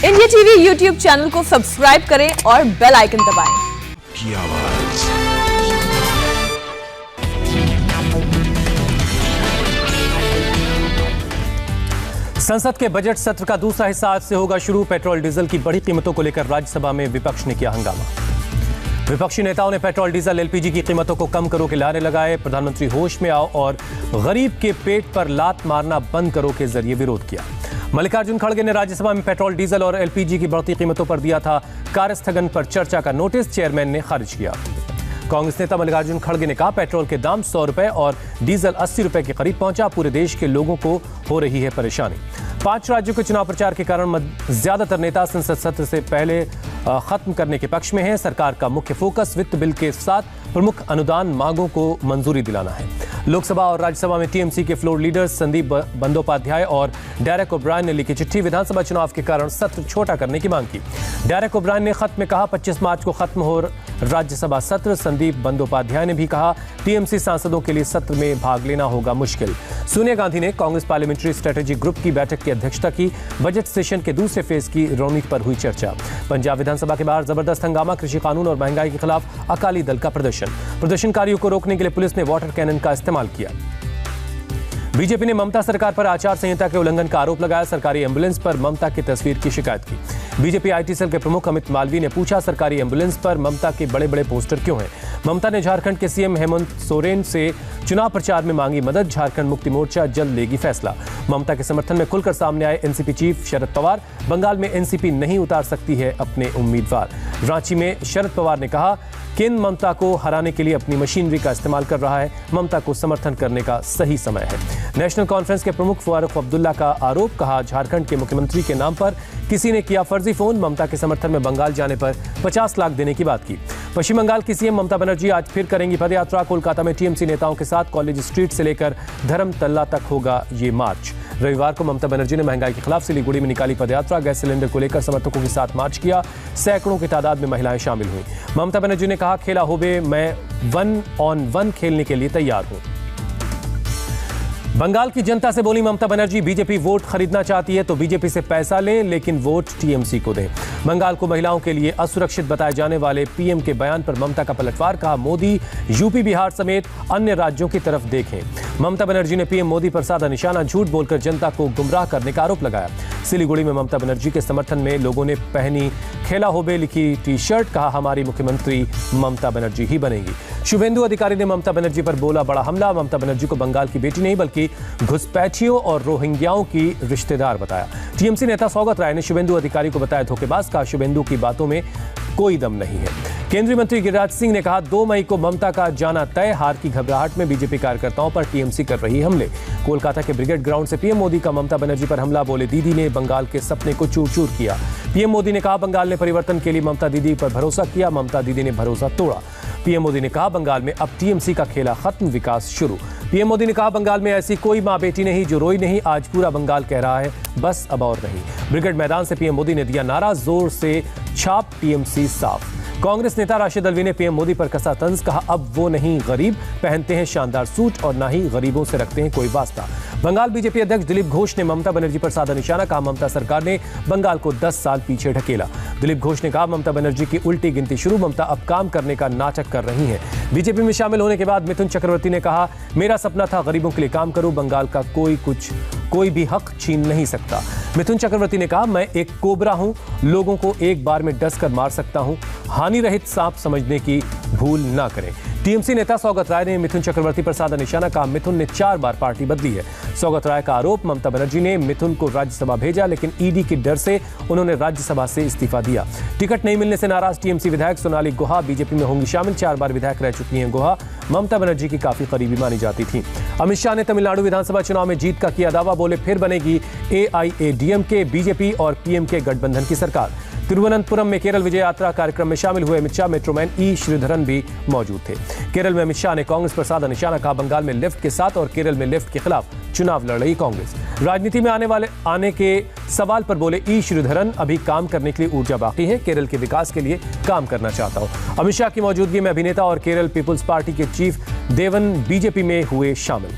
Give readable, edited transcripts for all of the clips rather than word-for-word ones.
India TV YouTube channel को subscribe करें और बेल आइकन दबाएं। की आवाज। संसद के बजट सत्र का दूसरा हिस्सा आज से होगा शुरू। पेट्रोल डीजल की बढ़ी कीमतों को लेकर राज्यसभा में विपक्ष ने किया हंगामा। विपक्षी नेताओं ने पेट्रोल डीजल एलपीजी की कीमतों को कम करो के नारे लगाए। प्रधानमंत्री होश में आओ और गरीब के पेट पर लात मारना बंद करो के जरिए विरोध किया। मल्लिकार्जुन खड़गे ने राज्यसभा में पेट्रोल डीजल और एलपीजी की बढ़ती कीमतों पर दिया था कार्यस्थगन पर चर्चा का नोटिस, चेयरमैन ने खारिज किया। कांग्रेस नेता मल्लिकार्जुन खड़गे ने कहा पेट्रोल के दाम 100 रुपए और डीजल 80 रुपए के करीब पहुंचा, पूरे देश के लोगों को हो रही है परेशानी। 5 राज्यों के चुनाव प्रचार के कारण ज्यादातर नेता संसद सत्र से पहले खत्म करने के पक्ष में हैं। सरकार का मुख्य फोकस वित्त बिल के साथ प्रमुख अनुदान मांगों को मंजूरी दिलाना है। लोकसभा और राज्यसभा में टीएमसी के फ्लोर लीडर्स संदीप बंदोपाध्याय और डेरेक ओब्रायन ने लिखी चिट्ठी, विधानसभा चुनाव के कारण सत्र छोटा करने की मांग की। डेरेक ओब्रायन ने खत में कहा 25 मार्च को खत्म हो राज्यसभा सत्र। संदीप बंदोपाध्याय ने भी कहा टीएमसी सांसदों के लिए सत्र में भाग लेना होगा मुश्किल। सोनिया गांधी ने कांग्रेस पार्लियामेंट्री स्ट्रेटेजी ग्रुप की बैठक की अध्यक्षता की। बजट सेशन के दूसरे फेज की रणनीति पर हुई चर्चा। पंजाब विधानसभा के बाहर जबरदस्त हंगामा, कृषि कानून और महंगाई के खिलाफ अकाली दल का प्रदर्शनकारियों को रोकने के लिए पुलिस ने वाटर कैनन का इस्तेमाल किया। बीजेपी ने ममता सरकार पर आचार संहिता के उल्लंघन का आरोप लगाया। सरकारी एम्बुलेंस पर ममता की तस्वीर की शिकायत की। बीजेपी आईटी सेल के प्रमुख अमित मालवीय ने पूछा सरकारी एम्बुलेंस पर ममता के बड़े बड़े पोस्टर क्यों हैं। ममता ने झारखंड के सीएम हेमंत सोरेन से चुनाव प्रचार में मांगी मदद। झारखंड मुक्ति मोर्चा जल्द लेगी फैसला। ममता के समर्थन में खुलकर सामने आए एनसीपी चीफ शरद पवार। बंगाल में एनसीपी नहीं उतार सकती है अपने उम्मीदवार। रांची में शरद पवार ने कहा केंद्र ममता को हराने के लिए अपनी मशीनरी का इस्तेमाल कर रहा है, ममता को समर्थन करने का सही समय है। नेशनल कॉन्फ्रेंस के प्रमुख फारूक अब्दुल्ला का आरोप, कहा झारखंड के मुख्यमंत्री के नाम पर किसी ने किया फर्जी फोन। ममता के समर्थन में बंगाल जाने पर 50 लाख देने की बात की। पश्चिम बंगाल की सीएम ममता बनर्जी आज फिर करेंगी पदयात्रा। कोलकाता में टीएमसी नेताओं के साथ कॉलेज स्ट्रीट से लेकर धर्मतल्ला तक होगा ये मार्च। रविवार को ममता बनर्जी ने महंगाई के खिलाफ सिलीगुड़ी में निकाली पदयात्रा। गैस सिलेंडर को लेकर समर्थकों के साथ मार्च किया। सैकड़ों की तादाद में महिलाएं शामिल हुई। ममता बनर्जी ने कहा खेला होबे, मैं 1-on-1 खेलने के लिए तैयार हूं। बंगाल की जनता से बोली ममता बनर्जी, बीजेपी वोट खरीदना चाहती है तो बीजेपी से पैसा लें लेकिन वोट टीएमसी को दें। बंगाल को महिलाओं के लिए असुरक्षित बताए जाने वाले पीएम के बयान पर ममता का पलटवार, कहा मोदी यूपी बिहार समेत अन्य राज्यों की तरफ देखें। ममता बनर्जी ने पीएम मोदी पर साधा निशाना, झूठ बोलकर जनता को गुमराह करने का आरोप लगाया। सिलीगुड़ी में ममता बनर्जी के समर्थन में लोगों ने पहनी खेला होबे लिखी टी शर्ट, कहा हमारी मुख्यमंत्री ममता बनर्जी ही बनेगी। शुभेंदु अधिकारी ने ममता बनर्जी पर बोला बड़ा हमला। ममता बनर्जी को बंगाल की बेटी नहीं बल्कि घुसपैठियों और रोहिंग्याओं की रिश्तेदार बताया। टीएमसी नेता सौगत राय ने शुभेंदु अधिकारी को बताया धोखेबाज, कहा शुभेंदु की बातों में कोई दम नहीं है। केंद्रीय मंत्री गिरिराज सिंह ने कहा 2 मई को ममता का जाना तय। हार की घबराहट में बीजेपी कार्यकर्ताओं पर टीएमसी कर रही हमले। कोलकाता के ब्रिगेड ग्राउंड से पीएम मोदी का ममता बनर्जी पर हमला, बोले दीदी ने बंगाल के सपने को चूर चूर किया। पीएम मोदी ने कहा बंगाल ने परिवर्तन के लिए ममता दीदी पर भरोसा किया, ममता दीदी ने भरोसा तोड़ा। पीएम मोदी ने कहा बंगाल में अब टीएमसी का खेला खत्म, विकास शुरू। पीएम मोदी ने कहा बंगाल में ऐसी कोई मां बेटी नहीं जो रोई नहीं, आज पूरा बंगाल कह रहा है बस अब और नहीं। ब्रिगेड मैदान से पीएम मोदी ने दिया नारा, जोर से छाप टीएमसी साफ। कांग्रेस नेता राशिद अल्वी ने पीएम मोदी पर कसा तंज, कहा अब वो नहीं गरीब पहनते हैं शानदार सूट और ना ही गरीबों से रखते हैं कोई वास्ता। बंगाल बीजेपी अध्यक्ष दिलीप घोष ने ममता बनर्जी पर साधा निशाना, कहा ममता सरकार ने बंगाल को 10 साल पीछे ढकेला। दिलीप घोष ने कहा ममता बनर्जी की उल्टी गिनती शुरू, ममता अब काम करने का नाटक कर रही हैं। बीजेपी में शामिल होने के बाद मिथुन चक्रवर्ती ने कहा मेरा सपना था गरीबों के लिए काम करूं, बंगाल का कोई भी हक छीन नहीं सकता। मिथुन चक्रवर्ती ने कहा मैं एक कोबरा हूं, लोगों को एक बार में डस कर मार सकता हूं, हानि रहित सांप समझने की भूल ना करें। टीएमसी नेता सौगत राय ने मिथुन चक्रवर्ती पर साधा निशाना, कहा मिथुन ने 4 बार पार्टी बदली है। सौगत राय का आरोप, ममता बनर्जी ने मिथुन को राज्यसभा भेजा लेकिन ईडी के डर से उन्होंने राज्यसभा से इस्तीफा दिया। टिकट नहीं मिलने से नाराज टीएमसी विधायक सोनाली गुहा बीजेपी में होंगी शामिल। 4 बार विधायक रह चुकी हैं गुहा, ममता बनर्जी की काफी करीबी मानी जाती थी। अमित शाह ने तमिलनाडु विधानसभा चुनाव में जीत का किया दावा, बोले फिर बनेगी एआईएडीएमके, बीजेपी और पीएम के गठबंधन की सरकार। तिरुवनंतपुरम में केरल विजय यात्रा कार्यक्रम में शामिल हुए अमित शाह, मेट्रोमैन ई श्रीधरन भी मौजूद थे। केरल में अमित शाह ने कांग्रेस पर साधा निशाना, कहा बंगाल में लिफ्ट के साथ और केरल में लिफ्ट के खिलाफ चुनाव लड़ रही कांग्रेस। राजनीति में आने के सवाल पर बोले ई श्रीधरन, अभी काम करने के लिए ऊर्जा बाकी है, केरल के विकास के लिए काम करना चाहता हूं। अमित शाह की मौजूदगी में अभिनेता और केरल पीपुल्स पार्टी के चीफ देवन बीजेपी में हुए शामिल।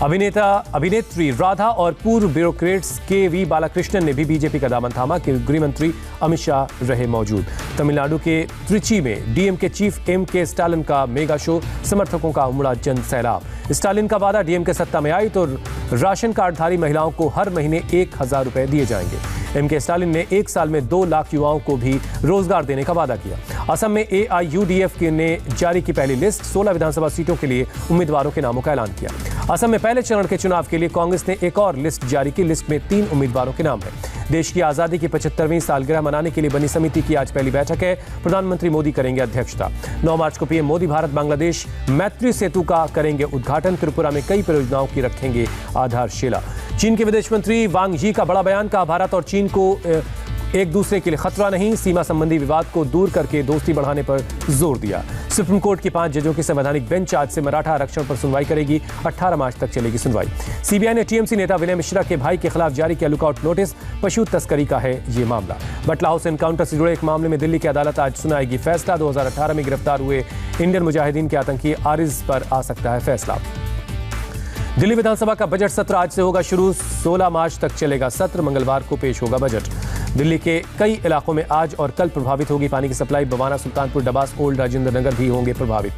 अभिनेत्री राधा और पूर्व ब्यूरोक्रेट्स के.वी. बालाकृष्णन ने भी बीजेपी का दामन थामा कि गृह मंत्री अमित शाह रहे मौजूद। तमिलनाडु के त्रिची में डीएमके चीफ एम.के. स्टालिन का मेगा शो, समर्थकों का उमड़ा जन सैलाब। स्टालिन का वादा, डीएमके सत्ता में आई तो राशन कार्डधारी महिलाओं को हर महीने 1,000 रुपए दिए जाएंगे। एम.के. स्टालिन ने 1 साल में 2 लाख युवाओं को भी रोजगार देने का वादा किया। असम में AIUDF ने जारी की पहली लिस्ट, 16 विधानसभा सीटों के लिए उम्मीदवारों के नामों का ऐलान किया। असम में पहले चरण के चुनाव के लिए कांग्रेस ने एक और लिस्ट जारी की। लिस्ट में 3 उम्मीदवारों के नाम हैं। देश की आजादी की 75वीं सालगिरह मनाने के लिए बनी समिति की आज पहली बैठक है। प्रधानमंत्री मोदी करेंगे अध्यक्षता। 9 मार्च को पीएम मोदी भारत बांग्लादेश मैत्री सेतु का करेंगे उद्घाटन। त्रिपुरा में कई परियोजनाओं की रखेंगे आधारशिला। चीन के विदेश मंत्री वांग यी का बड़ा बयान, कहा भारत और चीन को एक दूसरे के लिए खतरा नहीं, सीमा संबंधी विवाद को दूर करके दोस्ती बढ़ाने पर जोर दिया। सुप्रीम कोर्ट की 5 जजों की संवैधानिक बेंच आज से मराठा आरक्षण पर सुनवाई करेगी। 18 मार्च तक चलेगी सुनवाई। सीबीआई ने टीएमसी नेता विनय मिश्रा के भाई के खिलाफ जारी किया लुकआउट नोटिस। पशु तस्करी का है ये मामला। बटला हाउस एनकाउंटर से जुड़े एक मामले में दिल्ली की अदालत आज सुनाएगी फैसला। 2018 में गिरफ्तार हुए इंडियन मुजाहिदीन के आतंकी आरिज पर आ सकता है फैसला। दिल्ली विधानसभा का बजट सत्र आज से होगा शुरू। 16 मार्च तक चलेगा सत्र। मंगलवार को पेश होगा बजट। दिल्ली के कई इलाकों में आज और कल प्रभावित होगी पानी की सप्लाई। बवाना, सुल्तानपुर, डबास, ओल्ड राजेंद्र नगर भी होंगे प्रभावित।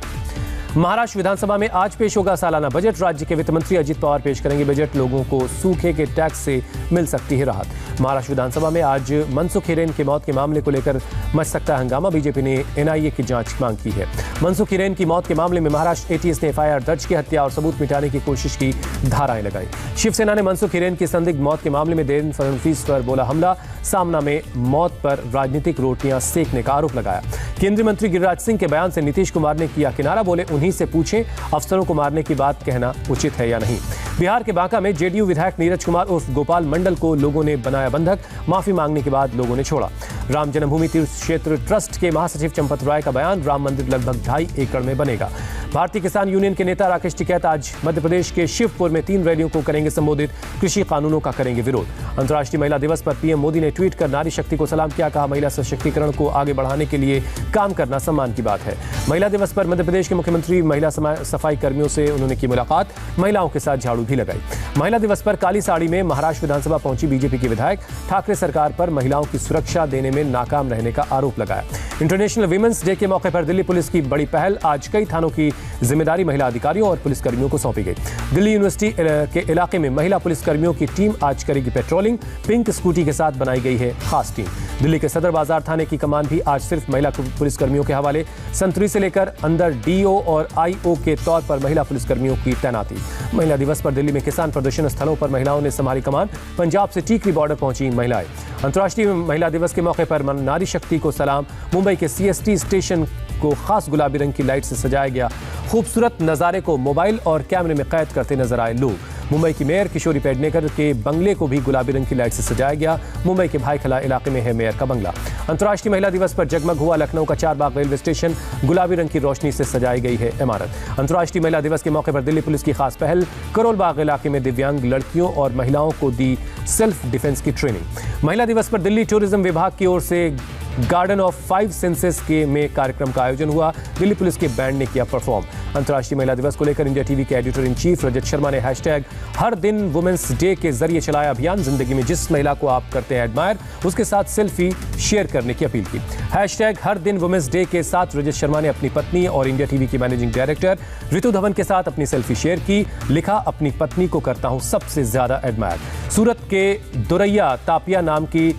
महाराष्ट्र विधानसभा में आज पेश होगा सालाना बजट। राज्य के वित्त मंत्री अजित पवार पेश करेंगे बजट। लोगों को सूखे के टैक्स से मिल सकती है राहत। महाराष्ट्र विधानसभा में आज मनसुख हिरेन के मौत के मामले को लेकर मच सकता है हंगामा। बीजेपी ने एनआईए की जांच मांग की है। मनसुख हिरेन की मौत के मामले में महाराष्ट्र एटीएस ने एफआईआर दर्ज की। हत्या और सबूत मिटाने की कोशिश की धाराएं लगाई। शिवसेना ने मनसुख हिरेन की संदिग्ध मौत के मामले में देवेंद्र फडणवीस पर बोला हमला। सामना में मौत पर राजनीतिक रोटियां सेकने का आरोप लगाया। केंद्रीय मंत्री गिरिराज सिंह के बयान से नीतीश कुमार ने किया किनारा। बोले उन्हीं से पूछें अफसरों को मारने की बात कहना उचित है या नहीं। बिहार के बांका में जेडीयू विधायक नीरज कुमार उर्फ गोपाल मंडल को लोगों ने बनाया बंधक। माफी मांगने के बाद लोगों ने छोड़ा। राम जन्मभूमि तीर्थ क्षेत्र ट्रस्ट के महासचिव चंपत राय का बयान, राम मंदिर लगभग 2.5 एकड़ में बनेगा। भारतीय किसान यूनियन के नेता राकेश टिकैत आज मध्य प्रदेश के शिवपुर में 3 रैलियों को करेंगे संबोधित। कृषि कानूनों का करेंगे विरोध। अंतर्राष्ट्रीय महिला दिवस पर पीएम मोदी ने ट्वीट कर नारी शक्ति को सलाम किया। कहा महिला सशक्तिकरण को आगे बढ़ाने के लिए काम करना सम्मान की बात है। महिला दिवस पर मध्य प्रदेश के मुख्यमंत्री महिला सफाई कर्मियों से उन्होंने की मुलाकात। महिलाओं के साथ झाड़ू भी लगाई। महिला दिवस पर काली साड़ी में महाराष्ट्र विधानसभा पहुंची बीजेपी के विधायक। ठाकरे सरकार पर महिलाओं की सुरक्षा देने में नाकाम रहने का आरोप लगाया। इंटरनेशनल वीमेंस डे के मौके पर दिल्ली पुलिस की बड़ी पहल। आज कई थानों की जिम्मेदारी महिला अधिकारियों और पुलिसकर्मियों को सौंपी गई। दिल्ली यूनिवर्सिटी के इलाके में महिला पुलिसकर्मियों की टीम आज करेगी पेट्रोलिंग। पिंक स्कूटी के साथ बनाई गई है खास टीम। दिल्ली के सदर बाजार थाने की कमान भी आज सिर्फ महिला पुलिसकर्मियों के हवाले। संतरी से लेकर अंदर डीओ और आईओ के तौर पर महिला पुलिसकर्मियों की तैनाती। महिला दिवस पर दिल्ली में किसान प्रदर्शन स्थलों पर महिलाओं ने संभाली कमान। पंजाब से टीकरी बॉर्डर पहुंची महिलाएं। अंतर्राष्ट्रीय महिला दिवस के मौके पर नारी शक्ति को सलाम। मुंबई के सीएसटी स्टेशन को खास गुलाबी रंग की लाइट से सजाया गया। खूबसूरत नजारे को मोबाइल और कैमरे में कैद करते नजर आए लोग। मुंबई की मेयर किशोरी पेडनेकर के बंगले को भी गुलाबी रंग की लाइट से सजाया गया। मुंबई के भाईखला इलाके में है मेयर का बंगला। अंतर्राष्ट्रीय महिला दिवस पर जगमग हुआ लखनऊ का चारबाग रेलवे स्टेशन। गुलाबी रंग की रोशनी से सजाई गई है इमारत। अंतर्राष्ट्रीय महिला दिवस के मौके पर दिल्ली पुलिस की खास पहल। करोल बाग इलाके में दिव्यांग लड़कियों और महिलाओं को दी सेल्फ डिफेंस की ट्रेनिंग। महिला दिवस पर दिल्ली टूरिज्म विभाग की ओर से गार्डन ऑफ 5 सेंसेस के में कार्यक्रम का आयोजन हुआ। दिल्ली पुलिस के बैंड ने किया परफॉर्म। अंतर्राष्ट्रीय महिला दिवस को लेकर इंडिया टीवी के editor in chief Rajat Sharma ने हैशटैग हर दिन वुमेन्स डे के जरिए चलाया अभियान। जिंदगी में जिस महिला को आप करते हैं एडमायर, उसके साथ सेल्फी शेयर करने की अपील की। हैशटैग हर दिन वुमेन्स डे के साथ रजत शर्मा ने अपनी पत्नी और इंडिया टीवी की मैनेजिंग डायरेक्टर रितु धवन के साथ अपनी सेल्फी शेयर की। लिखा, अपनी पत्नी को करता हूं सबसे ज्यादा एडमायर। सूरत के दुरैया तापिया नाम की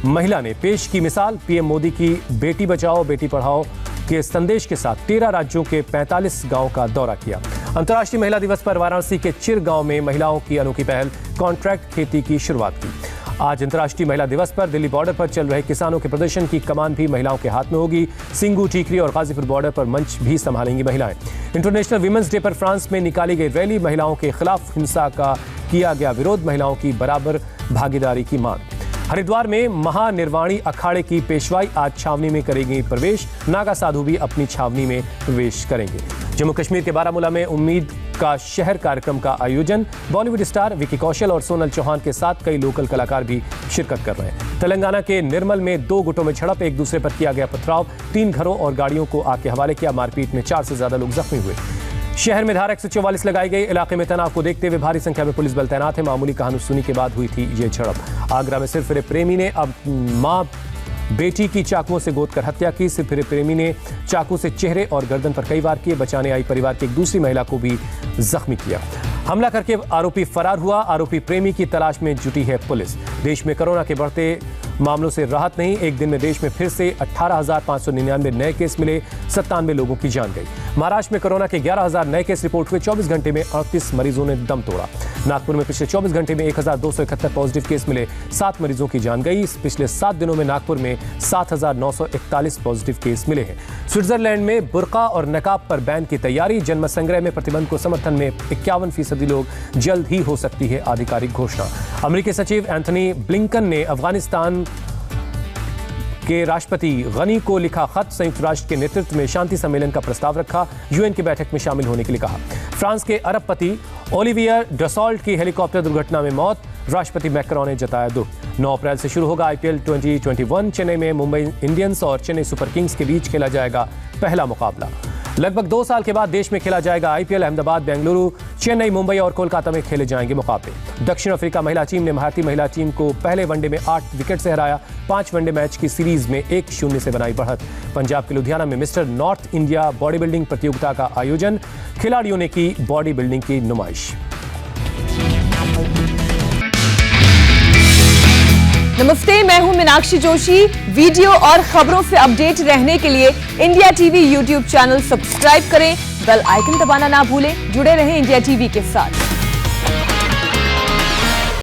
महिला ने पेश की मिसाल। पीएम मोदी की बेटी बचाओ बेटी पढ़ाओ के संदेश के साथ 13 राज्यों के 45 गांव का दौरा किया। अंतर्राष्ट्रीय महिला दिवस पर वाराणसी के चिर गांव में महिलाओं की अनोखी पहल कॉन्ट्रैक्ट खेती की शुरुआत की। आज अंतर्राष्ट्रीय महिला दिवस पर दिल्ली बॉर्डर पर चल रहे किसानों के प्रदर्शन की कमान भी महिलाओं के हाथ में होगी। सिंगू, टीकरी और गाजीपुर बॉर्डर पर मंच भी संभालेंगी महिलाएं। इंटरनेशनल वीमेंस डे पर फ्रांस में निकाली गई रैली। महिलाओं के खिलाफ हिंसा का किया गया विरोध। महिलाओं की बराबर भागीदारी की मांग। हरिद्वार में महानिर्वाणी अखाड़े की पेशवाई आज छावनी में करेगी प्रवेश। नागा साधु भी अपनी छावनी में प्रवेश करेंगे। जम्मू कश्मीर के बारामूला में उम्मीद का शहर कार्यक्रम का आयोजन। बॉलीवुड स्टार विकी कौशल और सोनल चौहान के साथ कई लोकल कलाकार भी शिरकत कर रहे हैं। तेलंगाना के निर्मल में 2 गुटों में झड़प। एक दूसरे पर किया गया पथराव। 3 घरों और गाड़ियों को आग के हवाले किया। मारपीट में 4 से ज्यादा लोग जख्मी हुए। शहर में धारा 144 लगाई गई। इलाके में तनाव को देखते हुए भारी संख्या में पुलिस बल तैनात है। मामूली कहासुनी के बाद हुई थी ये झड़प। आगरा में सिरफिरे प्रेमी ने अब मां बेटी की चाकुओं से गोदकर हत्या की। सिरफिरे प्रेमी ने चाकू से चेहरे और गर्दन पर कई वार किए। बचाने आई परिवार की एक दूसरी महिला को भी जख्मी किया। हमला करके आरोपी फरार हुआ। आरोपी प्रेमी की तलाश में जुटी है पुलिस। देश में कोरोना के बढ़ते मामलों से राहत नहीं। एक दिन में देश में फिर से 18,599 नए केस मिले। 97 लोगों की जान गई। महाराष्ट्र में कोरोना के 11,000 नए केस रिपोर्ट हुए। 24 घंटे में 38 मरीजों ने दम तोड़ा। नागपुर में पिछले 24 घंटे में 1,271 पॉजिटिव केस मिले। 7 मरीजों की जान गई। पिछले 7 दिनों में नागपुर में 7,941 पॉजिटिव केस मिले हैं। स्विट्जरलैंड में बुर्का और नकाब पर बैन की तैयारी। जन्म संग्रह में प्रतिबंध को समर्थन में 51% लोग। जल्द ही हो सकती है आधिकारिक घोषणा। अमेरिकी सचिव एंथनी ब्लिंकन ने अफगानिस्तान के राष्ट्रपति गनी को लिखा खत। संयुक्त राष्ट्र के नेतृत्व में शांति सम्मेलन का प्रस्ताव रखा। यूएन की बैठक में शामिल होने के लिए कहा। फ्रांस के अरबपति ओलिवियर डसॉल्ट की हेलीकॉप्टर दुर्घटना में मौत। राष्ट्रपति मैक्रोन ने जताया दुख। 9 अप्रैल से शुरू होगा आईपीएल 2021। चेन्नई में मुंबई इंडियंस और चेन्नई सुपर किंग्स के बीच खेला जाएगा पहला मुकाबला। लगभग 2 साल के बाद देश में खेला जाएगा आईपीएल। अहमदाबाद, बेंगलुरु, चेन्नई, मुंबई और कोलकाता में खेले जाएंगे मुकाबले। दक्षिण अफ्रीका महिला टीम ने भारतीय महिला टीम को पहले वनडे में 8 विकेट से हराया। 5 वनडे मैच की सीरीज में 1-0 से बनाई बढ़त। पंजाब के लुधियाना में mister north India body building प्रतियोगिता का आयोजन। खिलाड़ियों ने की बॉडी बिल्डिंग की नुमाइश। नमस्ते, मैं हूं मीनाक्षी जोशी। वीडियो और खबरों से अपडेट रहने के लिए India TV YouTube channel subscribe करें। बेल आइकन दबाना ना भूलें। जुड़े रहें इंडिया टीवी के साथ।